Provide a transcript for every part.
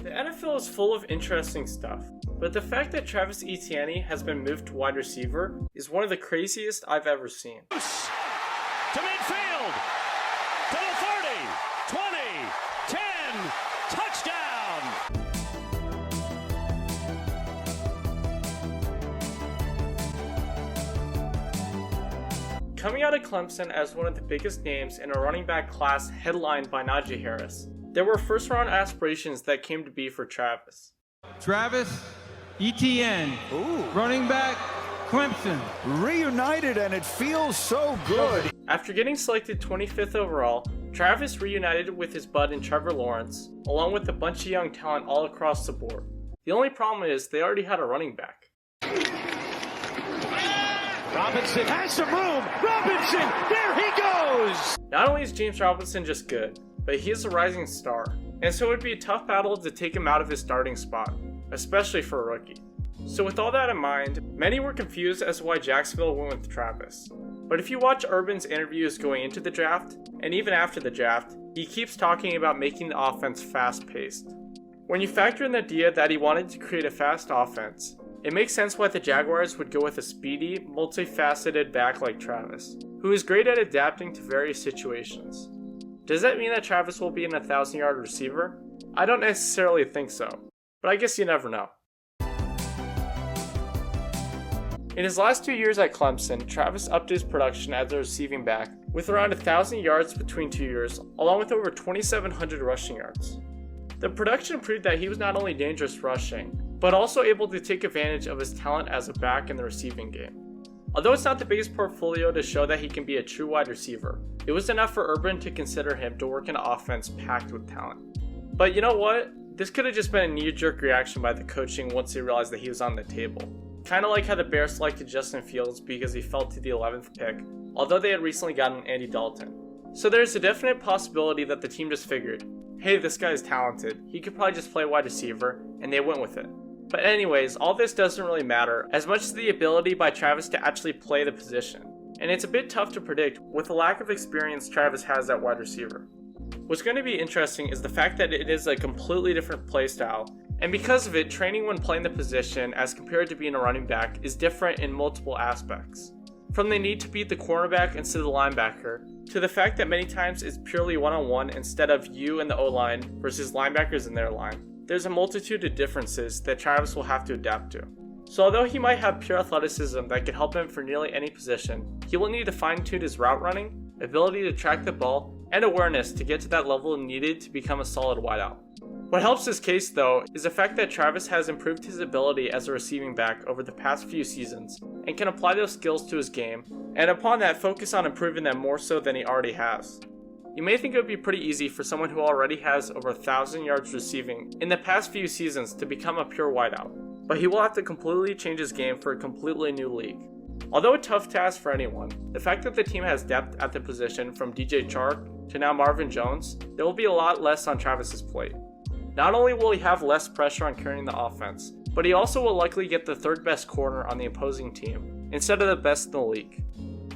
The NFL is full of interesting stuff, but the fact that Travis Etienne has been moved to wide receiver is one of the craziest I've ever seen. To midfield, to the 30, 20, 10, touchdown! Coming out of Clemson as one of the biggest names in a running back class headlined by Najee Harris, there were first-round aspirations that came to be for Travis. Travis Etienne, running back, Clemson. Reunited, and it feels so good. After getting selected 25th overall, Travis reunited with his bud in Trevor Lawrence, along with a bunch of young talent all across the board. The only problem is they already had a running back. Robinson has some room. Robinson, there he goes! Not only is James Robinson just good, but he is a rising star, and so it would be a tough battle to take him out of his starting spot, especially for a rookie. So with all that in mind, many were confused as to why Jacksonville went with Travis. But if you watch Urban's interviews going into the draft, and even after the draft, he keeps talking about making the offense fast-paced. When you factor in the idea that he wanted to create a fast offense, it makes sense why the Jaguars would go with a speedy, multifaceted back like Travis, who is great at adapting to various situations. Does that mean that Travis will be an 1,000-yard receiver? I don't necessarily think so, but I guess you never know. In his last 2 years at Clemson, Travis upped his production as a receiving back with around 1,000 yards between 2 years, along with over 2,700 rushing yards. The production proved that he was not only dangerous rushing, but also able to take advantage of his talent as a back in the receiving game. Although it's not the biggest portfolio to show that he can be a true wide receiver, it was enough for Urban to consider him to work in an offense packed with talent. But you know what? This could have just been a knee-jerk reaction by the coaching once they realized that he was on the table. Kinda like how the Bears selected Justin Fields because he fell to the 11th pick, although they had recently gotten Andy Dalton. So there's a definite possibility that the team just figured, hey, this guy is talented, he could probably just play wide receiver, and they went with it. But anyways, all this doesn't really matter as much as the ability by Travis to actually play the position. And it's a bit tough to predict with the lack of experience Travis has at wide receiver. What's going to be interesting is the fact that it is a completely different play style, and because of it, training when playing the position as compared to being a running back is different in multiple aspects. From the need to beat the cornerback instead of the linebacker, to the fact that many times it's purely one-on-one instead of you and the O-line versus linebackers in their line. There's a multitude of differences that Travis will have to adapt to. So although he might have pure athleticism that could help him for nearly any position, he will need to fine-tune his route running, ability to track the ball, and awareness to get to that level needed to become a solid wideout. What helps his case though is the fact that Travis has improved his ability as a receiving back over the past few seasons and can apply those skills to his game, and upon that focus on improving them more so than he already has. You may think it would be pretty easy for someone who already has over 1,000 yards receiving in the past few seasons to become a pure wideout, but he will have to completely change his game for a completely new league. Although a tough task for anyone, the fact that the team has depth at the position from DJ Chark to now Marvin Jones, there will be a lot less on Travis's plate. Not only will he have less pressure on carrying the offense, but he also will likely get the third best corner on the opposing team, instead of the best in the league.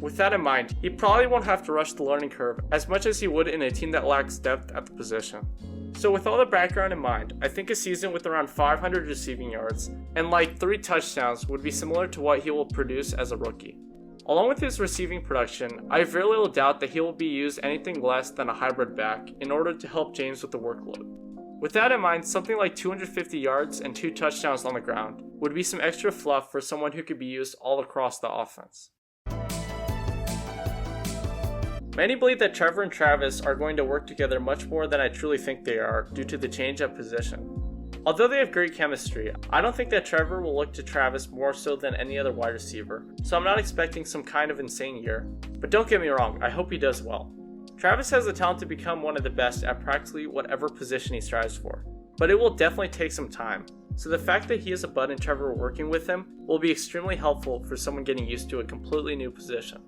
With that in mind, he probably won't have to rush the learning curve as much as he would in a team that lacks depth at the position. So with all the background in mind, I think a season with around 500 receiving yards and like 3 touchdowns would be similar to what he will produce as a rookie. Along with his receiving production, I very little doubt that he will be used anything less than a hybrid back in order to help James with the workload. With that in mind, something like 250 yards and 2 touchdowns on the ground would be some extra fluff for someone who could be used all across the offense. Many believe that Trevor and Travis are going to work together much more than I truly think they are due to the change of position. Although they have great chemistry, I don't think that Trevor will look to Travis more so than any other wide receiver, so I'm not expecting some kind of insane year. But don't get me wrong, I hope he does well. Travis has the talent to become one of the best at practically whatever position he strives for, but it will definitely take some time, so the fact that he has a bud and Trevor working with him will be extremely helpful for someone getting used to a completely new position.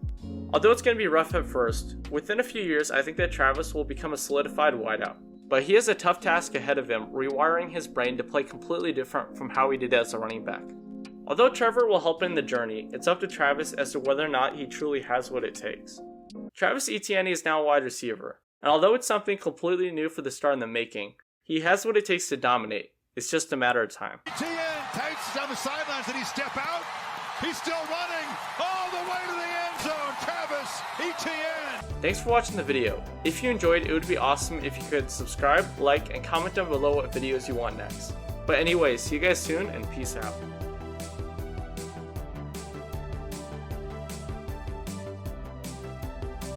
Although it's going to be rough at first, within a few years I think that Travis will become a solidified wideout, but he has a tough task ahead of him rewiring his brain to play completely different from how he did as a running back. Although Trevor will help in the journey, it's up to Travis as to whether or not he truly has what it takes. Travis Etienne is now a wide receiver, and although it's something completely new for the start in the making, He has what it takes to dominate. It's just a matter of time. Etienne takes down the sidelines. Did he step out? He's still running all the way to the end zone. Travis Etienne. Thanks for watching the video. If you enjoyed, it would be awesome if you could subscribe, like, and comment down below what videos you want next. But anyways, see you guys soon and peace out.